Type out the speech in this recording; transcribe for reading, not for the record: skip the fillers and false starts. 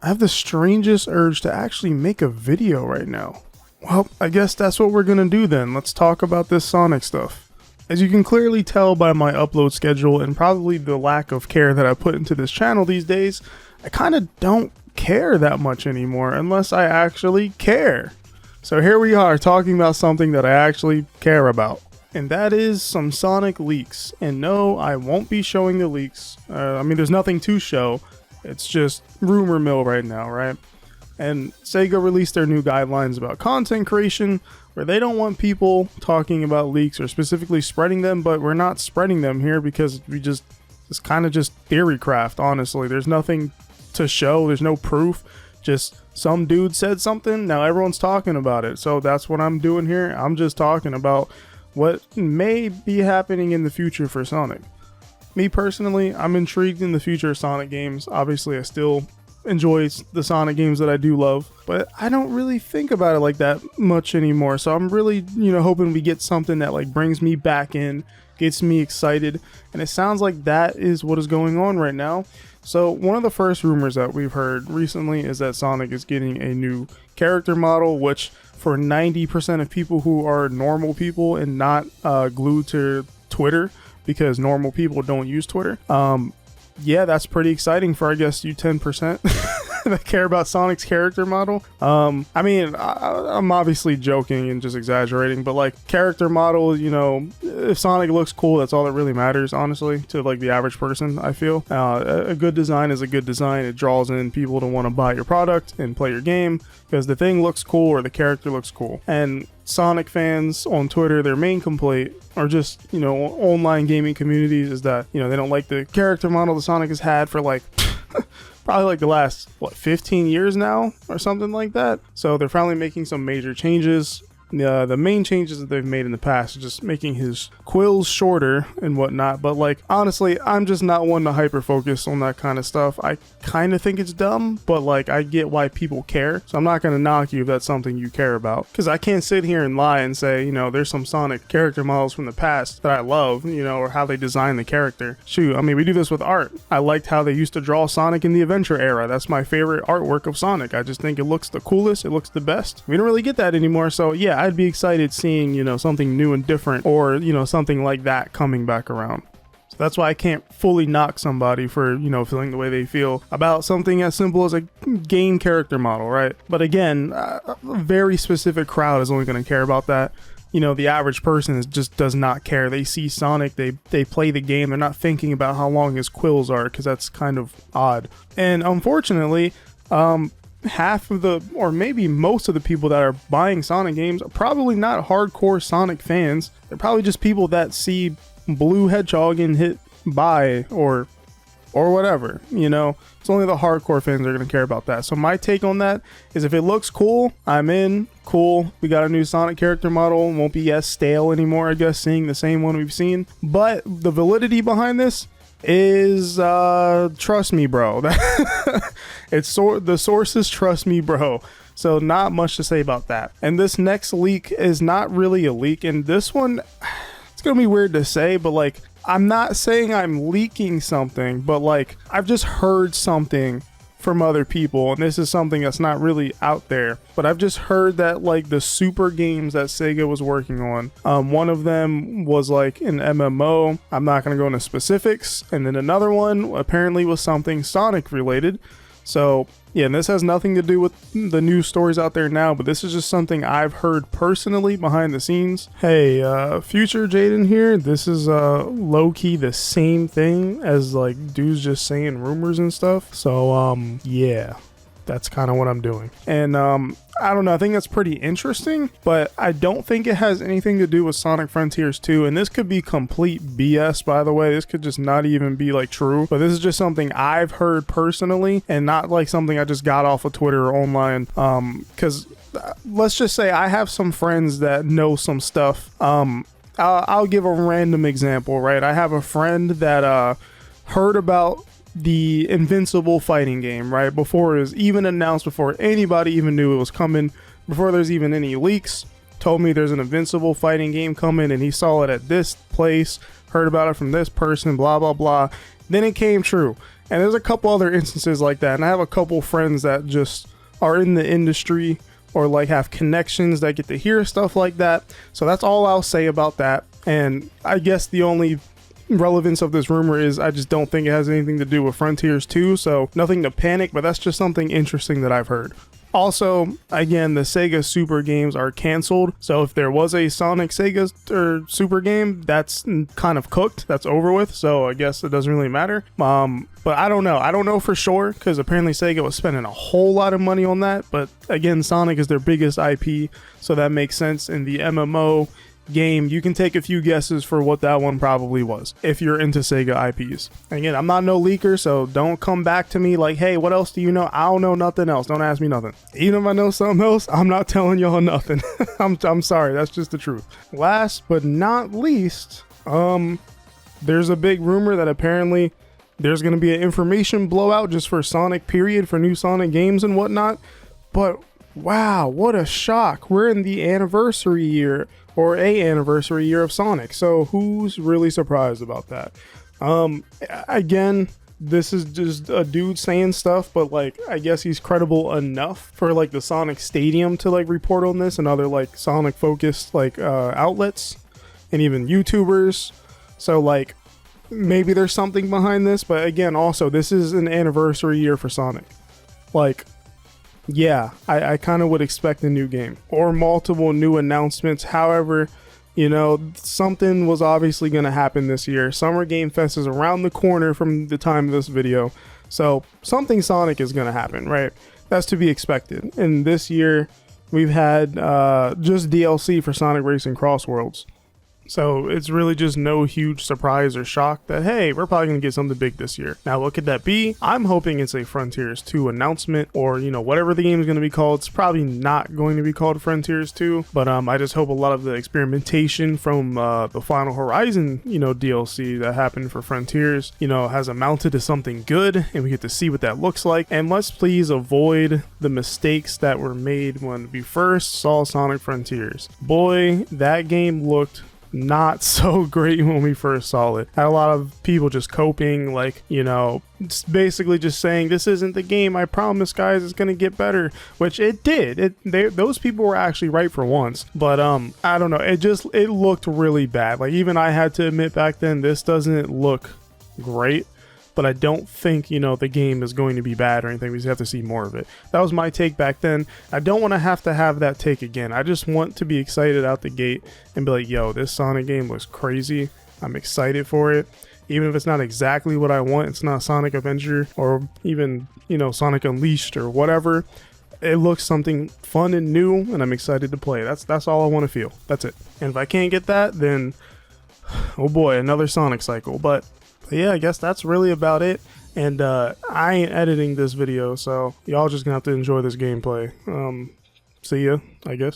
I have the strangest urge to actually make a video right now. Well, I guess that's what we're gonna do then. Let's talk about this Sonic stuff. As you can clearly tell by my upload schedule and probably the lack of care that I put into this channel these days, I kind of don't care that much anymore unless I actually care. So here we are talking about something that I actually care about. And that is some Sonic leaks. And no, I won't be showing the leaks. There's nothing to show. It's just rumor mill right now, right? And Sega released their new guidelines about content creation, where they don't want people talking about leaks or specifically spreading them, but we're not spreading them here because it's kind of just theory craft, honestly. There's nothing to show, there's no proof, just some dude said something, now everyone's talking about it. So that's what I'm doing here. I'm just talking about what may be happening in the future for Sonic. Me personally, I'm intrigued in the future of Sonic games. Obviously, I still enjoy the Sonic games that I do love, but I don't really think about it like that much anymore. So I'm really, hoping we get something that like brings me back in, gets me excited, and it sounds like that is what is going on right now. So one of the first rumors that we've heard recently is that Sonic is getting a new character model, which for 90% of people who are normal people and not glued to Twitter, because normal people don't use Twitter. Yeah, that's pretty exciting for, I guess, you 10% that care about Sonic's character model. I'm obviously joking and just exaggerating, but like character model, if Sonic looks cool, that's all that really matters, honestly, to like the average person, I feel. A good design is a good design. It draws in people to want to buy your product and play your game because the thing looks cool or the character looks cool. And Sonic fans on Twitter, their main complaint, or just, online gaming communities, is that, they don't like the character model that Sonic has had for like probably like the last 15 years now or something like that. So they're finally making some major changes. The main changes that they've made in the past is just making his quills shorter and whatnot, but like honestly, I'm just not one to hyper focus on that kind of stuff. I kind of think it's dumb, but like I get why people care, so I'm not going to knock you if that's something you care about, because I can't sit here and lie and say, there's some Sonic character models from the past that I love, or how they design the character. Shoot, we do this with art. I liked how they used to draw Sonic in the Adventure era. That's my favorite artwork of Sonic. I just think it looks the coolest, it looks the best. We don't really get that anymore, so yeah, I'd be excited seeing, something new and different, or, something like that coming back around. So that's why I can't fully knock somebody for, feeling the way they feel about something as simple as a game character model, right? But again, a very specific crowd is only going to care about that. The average person just does not care. They see Sonic, they play the game, they're not thinking about how long his quills are, because that's kind of odd. And unfortunately, half of the, or maybe most of the people that are buying Sonic games are probably not hardcore Sonic fans. They're probably just people that see Blue Hedgehog and hit buy or whatever, It's only the hardcore fans that are going to care about that. So my take on that is, if it looks cool, I'm in. Cool. We got a new Sonic character model. It won't be as stale anymore, I guess, seeing the same one we've seen. But the validity behind this is trust me, bro. The sources trust me, bro. So not much to say about that. And this next leak is not really a leak, and this one, it's gonna be weird to say, but like, I'm not saying I'm leaking something, but like, I've just heard something from other people, and this is something that's not really out there, but I've just heard that like the super games that Sega was working on, one of them was like an MMO. I'm not going to go into specifics. And then another one apparently was something Sonic related. So yeah, and this has nothing to do with the news stories out there now, but this is just something I've heard personally behind the scenes. Hey, future Jaden here. This is low-key the same thing as like dudes just saying rumors and stuff. So yeah, that's kind of what I'm doing. And I don't know, I think that's pretty interesting, but I don't think it has anything to do with Sonic Frontiers 2. And this could be complete BS, by the way. This could just not even be like true, but this is just something I've heard personally and not like something I just got off of Twitter or online. Because let's just say I have some friends that know some stuff. I'll give a random example, right? I have a friend that heard about the Invincible fighting game, right? Before it was even announced, before anybody even knew it was coming, before there's even any leaks, told me there's an Invincible fighting game coming and he saw it at this place, heard about it from this person, blah, blah, blah. Then it came true. And there's a couple other instances like that, and I have a couple friends that just are in the industry or like have connections that get to hear stuff like that. So that's all I'll say about that. And I guess the only relevance of this rumor is I just don't think it has anything to do with Frontiers 2, so nothing to panic, but that's just something interesting that I've heard. Also, again, the Sega Super games are canceled, so if there was a Sonic Sega or Super game, that's kind of cooked, that's over with, so I guess it doesn't really matter. But I don't know for sure, because apparently Sega was spending a whole lot of money on that, but again, Sonic is their biggest IP, so that makes sense. In the MMO game, you can take a few guesses for what that one probably was if you're into Sega IPs. Again, I'm not no leaker, so don't come back to me like, hey, what else do you know? I don't know nothing else. Don't ask me nothing. Even if I know something else, I'm not telling y'all nothing. I'm sorry, that's just the truth. Last but not least, there's a big rumor that apparently there's going to be an information blowout just for Sonic period, for new Sonic games and whatnot. But wow, what a shock. We're in the anniversary year, or a anniversary year of Sonic, so who's really surprised about that? Again, this is just a dude saying stuff, but like, I guess he's credible enough for like the Sonic Stadium to like report on this, and other like Sonic focused like outlets and even YouTubers. So like, maybe there's something behind this, but again, also this is an anniversary year for Sonic. Like, yeah, I kind of would expect a new game or multiple new announcements. However, you know, something was obviously going to happen this year. Summer Game Fest is around the corner from the time of this video, so something Sonic is going to happen, right? That's to be expected. And this year we've had just DLC for Sonic Racing Cross Worlds. So it's really just no huge surprise or shock that, hey, we're probably going to get something big this year. Now, what could that be? I'm hoping it's a Frontiers 2 announcement, or, you know, whatever the game is going to be called. It's probably not going to be called Frontiers 2, but I just hope a lot of the experimentation from the Final Horizon, you know, DLC that happened for Frontiers, you know, has amounted to something good, and we get to see what that looks like. And let's please avoid the mistakes that were made when we first saw Sonic Frontiers. Boy, that game looked not so great when we first saw it. Had a lot of people just coping, like, you know, basically just saying, this isn't the game, I promise guys, it's gonna get better, which it did. Those people were actually right for once, but I don't know, it looked really bad. Like, even I had to admit back then, this doesn't look great. But I don't think, you know, the game is going to be bad or anything. We just have to see more of it. That was my take back then. I don't want to have that take again. I just want to be excited out the gate and be like, yo, this Sonic game looks crazy. I'm excited for it. Even if it's not exactly what I want, it's not Sonic Adventure or even, you know, Sonic Unleashed or whatever. It looks something fun and new, and I'm excited to play. That's all I want to feel. That's it. And if I can't get that, then, oh boy, another Sonic cycle. But yeah, I guess that's really about it. And I ain't editing this video, so y'all just gonna have to enjoy this gameplay. See ya, I guess.